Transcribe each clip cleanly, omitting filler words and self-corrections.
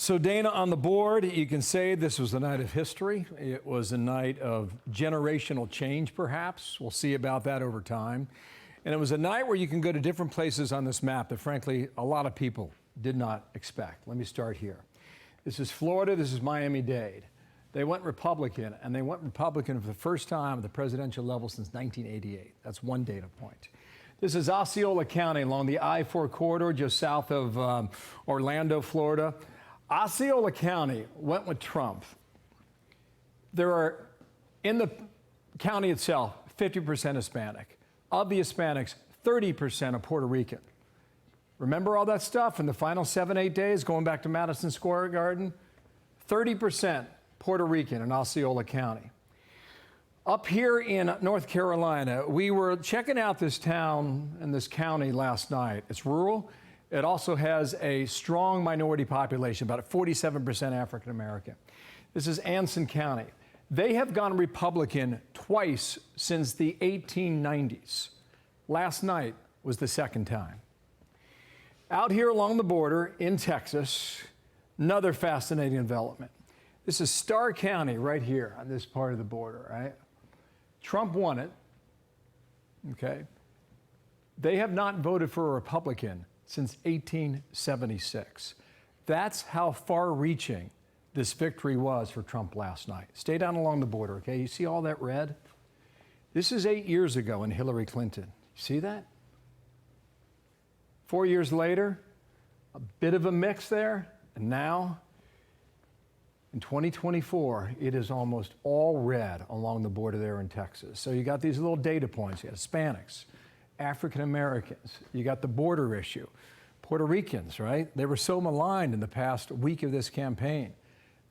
So Dana, on the board, you can say this was a night of history. It was a night of generational change, perhaps. We'll see about that over time. And it was a night where you can go to different places on this map that, frankly, a lot of people did not expect. Let me start here. This is Florida. This is Miami-Dade. They went Republican, and they went Republican for the first time at the presidential level since 1988. That's one data point. This is Osceola County along the I-4 corridor just south of Orlando, Florida. Osceola County went with Trump. There are, in the county itself, 50% Hispanic. Of the Hispanics, 30% are Puerto Rican. Remember all that stuff in the final 7-8 days, going back to Madison Square Garden? 30% Puerto Rican in Osceola County. Up here in North Carolina, we were checking out this town and this county last night. It's rural. It also has a strong minority population, about 47% African American. This is Anson County. They have gone Republican twice since the 1890s. Last night was the second time. Out here along the border in Texas, another fascinating development. This is Starr County right here on this part of the border, right? Trump won it, okay? They have not voted for a Republican since 1876. That's how far-reaching this victory was for Trump last night. Stay down along the border, okay? You see all that red? This is 8 years ago in Hillary Clinton. You see that? 4 years later, a bit of a mix there, and now, in 2024, it is almost all red along the border there in Texas. So you got these little data points. You got Hispanics, African Americans. You got the border issue. Puerto Ricans, right? They were so maligned in the past week of this campaign.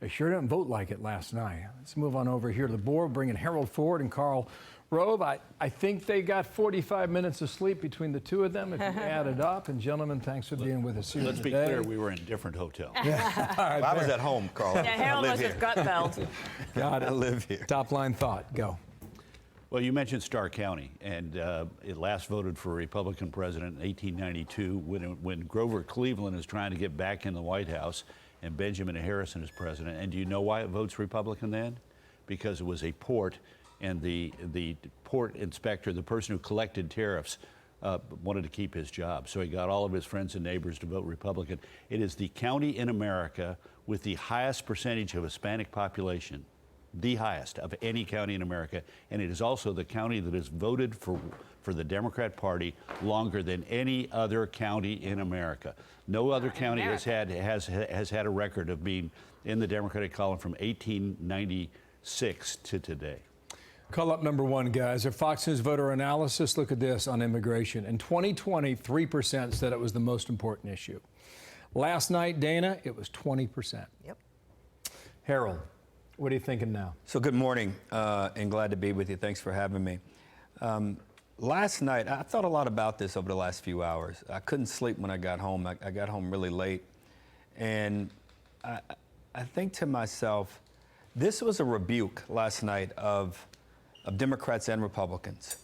They sure didn't vote like it last night. Let's move on over here to the board, bringing Harold Ford and Karl Rove. I think they got 45 minutes of sleep between the two of them, if you add it up. And gentlemen, thanks for being with us here Let's today. be clear, we were in different hotels. Yeah. All right, well, I was at home, Carl. Yeah, Harold must have gut belt. Got it. I live here. Top line thought, go. Well, you mentioned Starr County, and it last voted for a Republican president in 1892 when Grover Cleveland is trying to get back in the White House and Benjamin Harrison is president. And do you know why it votes Republican then? Because it was a port, and the port inspector, the person who collected tariffs, wanted to keep his job. So he got all of his friends and neighbors to vote Republican. It is the county in America with the highest percentage of Hispanic population, the highest of any county in America, and it is also the county that has voted for the Democrat Party longer than any other county in America. No other county has had a record of being in the Democratic column from 1896 to today. Call up number one, guys. Our Fox News voter analysis, look at this on immigration. In 2020, 3% said it was the most important issue. Last night, Dana, it was 20%. Yep. Harold, what are you thinking now? So good morning, and glad to be with you. Thanks for having me. Last night, I thought a lot about this over the last few hours. I couldn't sleep when I got home. I got home really late. And I think to myself, this was a rebuke last night of Democrats and Republicans,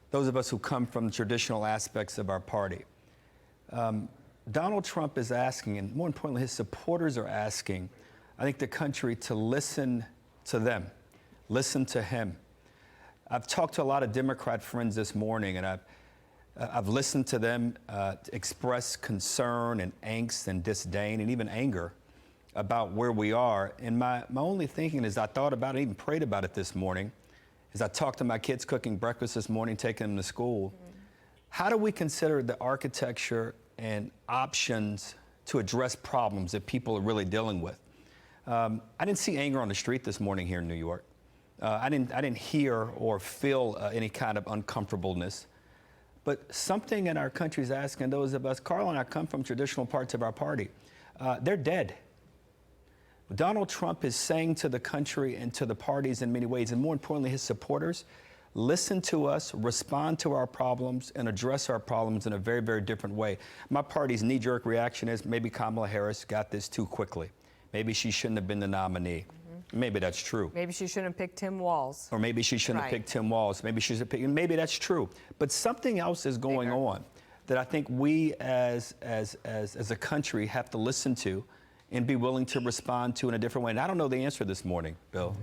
those of us who come from traditional aspects of our party. Donald Trump is asking, and more importantly, his supporters are asking, I think, the country to listen to them, listen to him. I've talked to a lot of Democrat friends this morning, and I've listened to them express concern and angst and disdain and even anger about where we are. And my only thinking is I thought about it, even prayed about it this morning, as I talked to my kids cooking breakfast this morning, taking them to school. How do we consider the architecture and options to address problems that people are really dealing with? I didn't see anger on the street this morning here in New York. I didn't hear or feel any kind of uncomfortableness. But something in our country is asking those of us, Carl and I come from traditional parts of our party, they're dead. Donald Trump is saying to the country and to the parties in many ways, and more importantly, his supporters, listen to us, respond to our problems, and address our problems in a very, very different way. My party's knee-jerk reaction is maybe Kamala Harris got this too quickly. Maybe she shouldn't have been the nominee. Maybe that's true. Maybe she shouldn't have picked Tim Walz. Or maybe she shouldn't have picked Tim Walz. Maybe she should have picked, maybe that's true. But something else is going on that I think we as a country have to listen to and be willing to respond to in a different way. And I don't know the answer this morning, Bill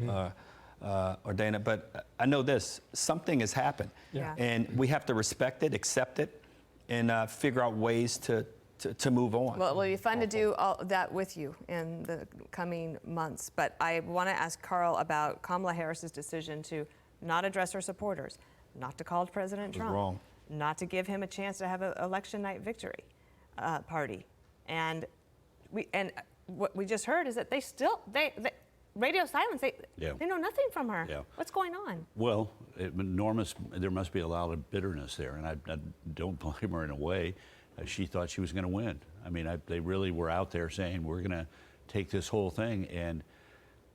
or Dana, but I know this: something has happened, and we have to respect it, accept it, and figure out ways to move on. Well, it'll be fun to do all that with you in the coming months. But I want to ask Karl about Kamala Harris's decision to not address her supporters, not to call President Trump, wrong. not to give him a chance to have an election night victory party, and what we just heard is that they radio silence. They know nothing from her. Yeah. What's going on? Well, there must be a lot of bitterness there, and I don't blame her in a way. She thought she was going to win. I mean, they really were out there saying, we're going to take this whole thing. And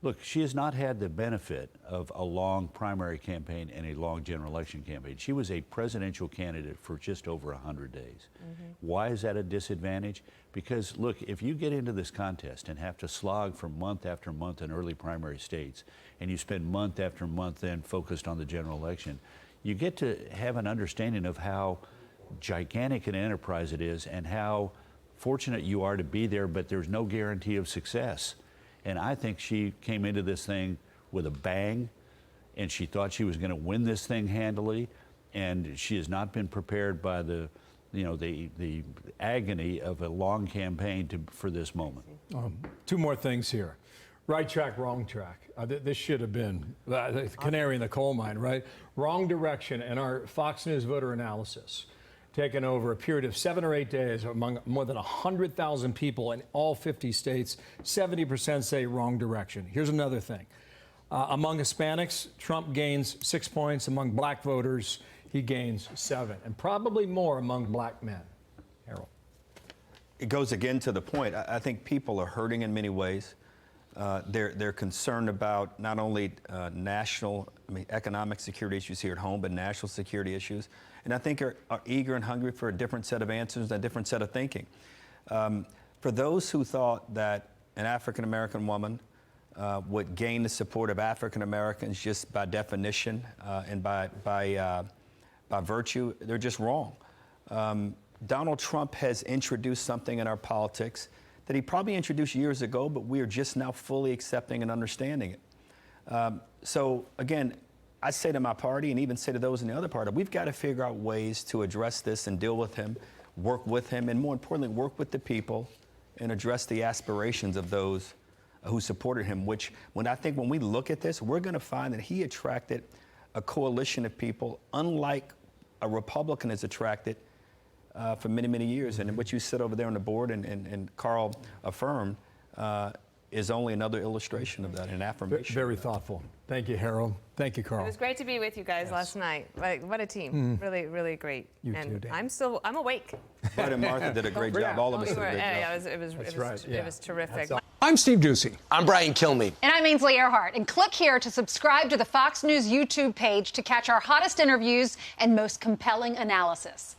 look, she has not had the benefit of a long primary campaign and a long general election campaign. She was a presidential candidate for just over 100 days. Why is that a disadvantage? Because, look, if you get into this contest and have to slog for month after month in early primary states, and you spend month after month then focused on the general election, you get to have an understanding of how gigantic an enterprise it is and how fortunate you are to be there, but there's no guarantee of success. And I think she came into this thing with a bang, and she thought she was going to win this thing handily, and she has not been prepared by the agony of a long campaign for this moment. Two more things here. Right track, wrong track. This should have been the canary in the coal mine, right? Wrong direction. And our Fox News voter analysis, taken over a period of 7 or 8 days among more than 100,000 people in all 50 states, 70% say wrong direction. Here's another thing. Among Hispanics, Trump gains 6 points. Among black voters, he gains 7, and probably more among black men. Harold. It goes again to the point. I think people are hurting in many ways. They're concerned about not only economic security issues here at home, but national security issues. And I think are eager and hungry for a different set of answers and a different set of thinking. For those who thought that an African-American woman would gain the support of African-Americans just by definition and by virtue, they're just wrong. Donald Trump has introduced something in our politics that he probably introduced years ago, but we are just now fully accepting and understanding it. So again, I say to my party and even say to those in the other party, we've got to figure out ways to address this and deal with him, work with him, and more importantly, work with the people and address the aspirations of those who supported him, which when we look at this, we're going to find that he attracted a coalition of people unlike a Republican has attracted for many, many years. And what you said over there on the board and Karl affirmed is only another illustration of that, an affirmation. Very thoughtful. Thank you, Harold. Thank you, Karl. It was great to be with you guys last night. What a team. Really, really great. You and too, Dan. I'm awake. Bud and Martha did a great job. All of us did a great job. It was terrific. I'm Steve Ducey. I'm Brian Kilmeade. And I'm Ainsley Earhart. And click here to subscribe to the Fox News YouTube page to catch our hottest interviews and most compelling analysis.